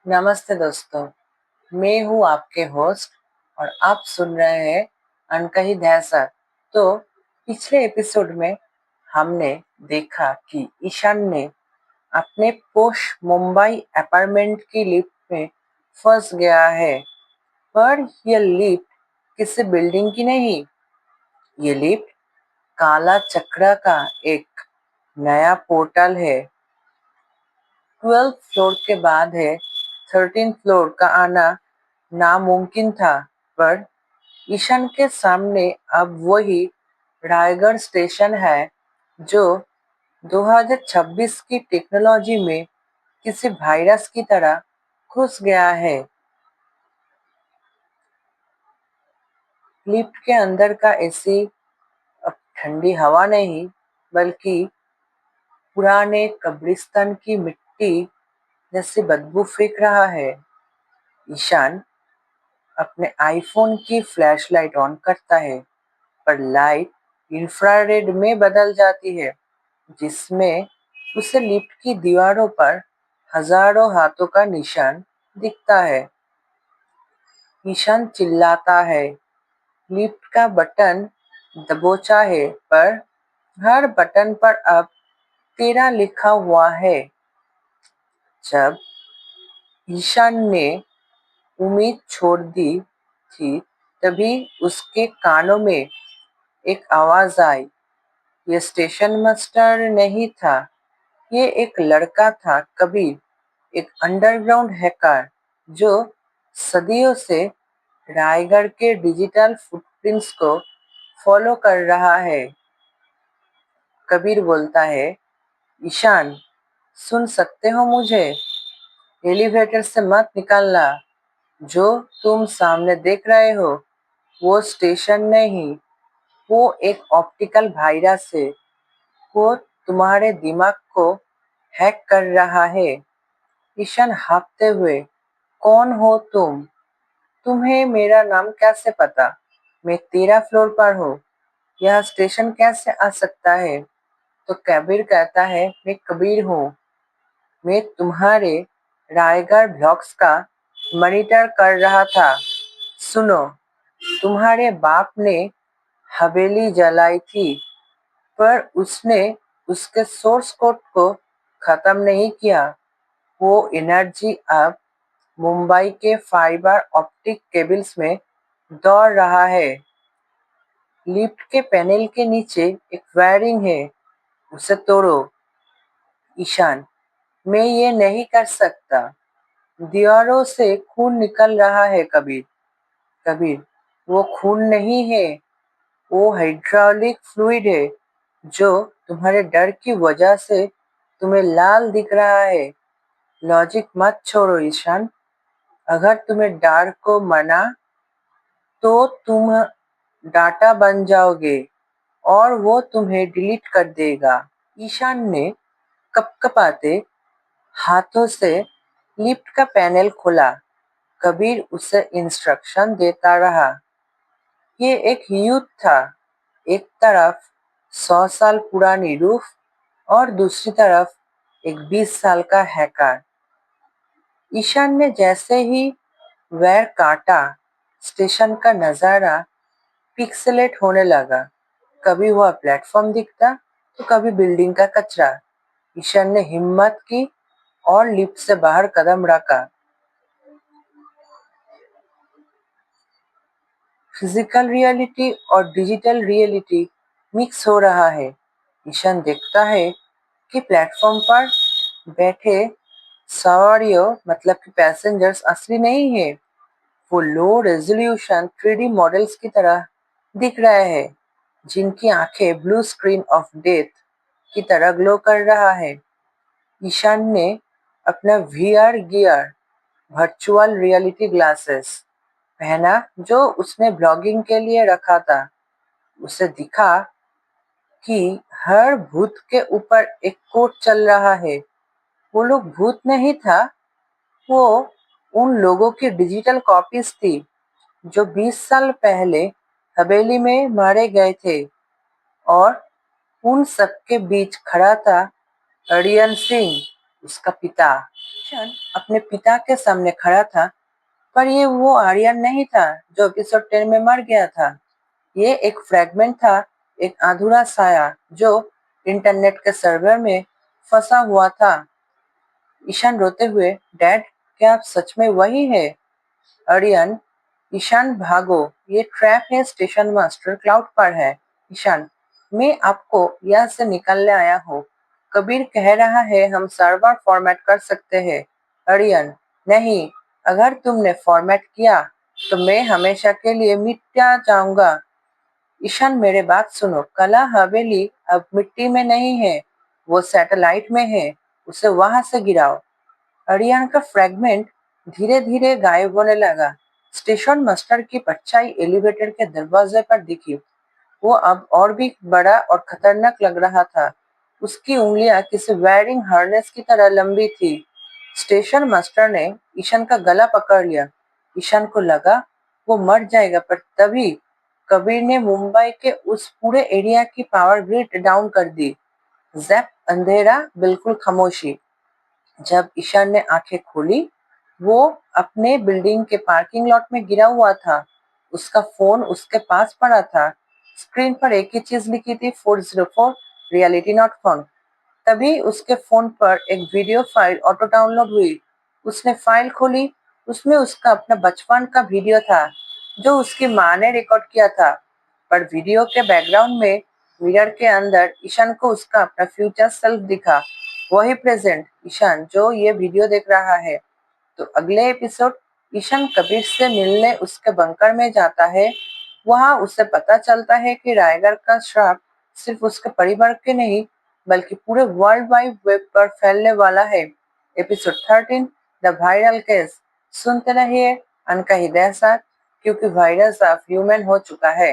नमस्ते दोस्तों, मैं हूँ आपके होस्ट और आप सुन रहे हैं अनकही धैर्य। तो पिछले एपिसोड में हमने देखा कि ईशान ने अपने पोश मुंबई अपार्टमेंट की लिफ्ट में फंस गया है। पर यह लिफ्ट किसी बिल्डिंग की नहीं, ये लिफ्ट काला चक्र का एक नया पोर्टल है। 12th फ्लोर के बाद है 13th फ्लोर का आना नामुमकिन था, पर ईशान के सामने अब वही रायगढ़ स्टेशन है जो 2026 की टेक्नोलॉजी में किसी वायरस की तरह घुस गया है। लिफ्ट के अंदर का एसी अब ठंडी हवा नहीं, बल्कि पुराने कब्रिस्तान की मिट्टी जैसी बदबू फेंक रहा है। ईशान अपने आईफोन की फ्लैशलाइट ऑन करता है, पर लाइट इंफ्रारेड में बदल जाती है, जिसमें उसे लिफ्ट की दीवारों पर हजारों हाथों का निशान दिखता है। ईशान चिल्लाता है, लिफ्ट का बटन दबोचा है, पर हर बटन पर अब 13 लिखा हुआ है। जब ईशान ने उम्मीद छोड़ दी थी, तभी उसके कानों में एक आवाज आई। ये स्टेशन मास्टर नहीं था, ये एक लड़का था, कबीर, एक अंडरग्राउंड हैकर जो सदियों से रायगढ़ के डिजिटल फुटप्रिंट्स को फॉलो कर रहा है। कबीर बोलता है, ईशान, सुन सकते हो मुझे? एलिवेटर से मत निकलना। जो तुम सामने देख रहे हो वो स्टेशन नहीं, वो एक ऑप्टिकल वायरस है। वो तुम्हारे दिमाग को हैक कर रहा है। ईशान हाँफते हुए, कौन हो तुम? तुम्हें मेरा नाम कैसे पता? मैं 13 फ्लोर पर हूँ। यह स्टेशन कैसे आ सकता है? तो कबीर कहता है, मैं कबीर हूँ। मैं तुम्हारे रायगढ़ ब्लॉक्स का मॉनिटर कर रहा था। सुनो, तुम्हारे बाप ने हवेली जलाई थी, पर उसने उसके सोर्स कोड को खत्म नहीं किया। वो एनर्जी अब मुंबई के फाइबर ऑप्टिक केबल्स में दौड़ रहा है। लिफ्ट के पैनल के नीचे एक वायरिंग है, उसे तोड़ो। ईशान, मैं ये नहीं कर सकता। दीवारों से खून निकल रहा है। कबीर, कबीर, वो खून नहीं है, वो हाइड्रोलिक फ्लूइड है जो तुम्हारे डर की वजह से तुम्हें लाल दिख रहा है। लॉजिक मत छोड़ो ईशान। अगर तुम्हें डर को मना तो तुम डाटा बन जाओगे और वो तुम्हें डिलीट कर देगा। ईशान ने कपकपाते हाथों से लिफ्ट का पैनल खोला। कबीर उसे इंस्ट्रक्शन देता रहा। ये एक युद्ध था। एक तरफ 100 साल पुरानी रूफ और दूसरी तरफ एक 20 साल का हैकर। ईशान ने जैसे ही वैर काटा, स्टेशन का नजारा पिक्सेलेट होने लगा। कभी वह प्लेटफॉर्म दिखता तो कभी बिल्डिंग का कचरा। ईशान ने हिम्मत की और लिफ्ट से बाहर कदम रखा। फिजिकल रियलिटी और डिजिटल रियलिटी मिक्स हो रहा है। ईशान देखता है कि प्लेटफॉर्म पर बैठे सवारियों मतलब कि पैसेंजर्स असली नहीं है। वो लो रेजोल्यूशन 3D मॉडल्स की तरह दिख रहे हैं, जिनकी आंखें ब्लू स्क्रीन ऑफ डेथ की तरह ग्लो कर रहा है। ईशान ने अपना VR gear, virtual reality glasses पहना जो उसने ब्लॉगिंग के लिए रखा था। उसे दिखा कि हर भूत के ऊपर एक कोट चल रहा है। वो लोग भूत नहीं था, वो उन लोगों की डिजिटल कॉपीज थी जो 20 साल पहले हवेली में मारे गए थे। और उन सबके बीच खड़ा था अरियन सिंह, उसका पिता। ईशान अपने पिता के सामने खड़ा था, पर ये वो आर्यन नहीं था जो एपिसोड 10 में मर गया था। ये एक फ्रैगमेंट था, एक अधूरा साया जो इंटरनेट के सर्वर में फंसा हुआ था। ईशान रोते हुए, डैड, क्या आप सच में वही है? आर्यन, ईशान भागो, ये ट्रैप है, स्टेशन मास्टर क्लाउड पर है। ईशान, मैं आपको यहाँ से निकालने आया हूँ। कबीर कह रहा है हम सर्वर फॉर्मेट कर सकते हैं। आर्यन, नहीं, अगर तुमने फॉर्मेट किया तो मैं हमेशा के लिए मिट जाऊंगा। ईशान, मेरे बात सुनो, कला हवेली अब मिट्टी में नहीं है, वो सैटेलाइट में है, उसे वहां से गिराओ। अरियान का फ्रैगमेंट धीरे धीरे गायब होने लगा। स्टेशन मास्टर की परछाई एलिवेटर के दरवाजे पर दिखी। वो अब और भी बड़ा और खतरनाक लग रहा था। उसकी उंगलियां किसी वायरिंग हार्नेस की तरह लंबी थी। स्टेशन मास्टर ने ईशान का गला पकड़ लिया। ईशान को लगा वो मर जाएगा, पर तभी कबीर ने मुंबई के उस पूरे एरिया की पावर ग्रिड डाउन कर दी। जैप, अंधेरा, बिल्कुल खामोशी। जब ईशान ने आंखें खोली, वो अपने बिल्डिंग के पार्किंग लॉट में गिरा हुआ था। उसका फोन उसके पास पड़ा था। स्क्रीन पर एक ही चीज लिखी थी, 404, रियलिटी नॉट फाउंड। तभी उसके फोन पर एक वीडियो फाइल ऑटो डाउनलोड हुई। उसने फाइल खोली। उसमें उसका अपना बचपन का वीडियो था जो उसकी माँ ने रिकॉर्ड किया था। पर वीडियो के बैकग्राउंड में मिरर के अंदर ईशान को उसका अपना फ्यूचर सेल्फ दिखा। वही प्रेजेंट ईशान जो ये वीडियो देख रहा है। तो अगले एपिसोड, ईशान कबीर से मिलने उसके बंकर में जाता है। वहां उसे पता चलता है कि रायगढ़ का श्राप सिर्फ उसके परिवार के नहीं बल्कि पूरे वर्ल्ड वाइड वेब पर फैलने वाला है। Episode 13, the viral case. सुनते रहिए अनका हृदय साथ, क्योंकि वायरस अब ह्यूमन हो चुका है।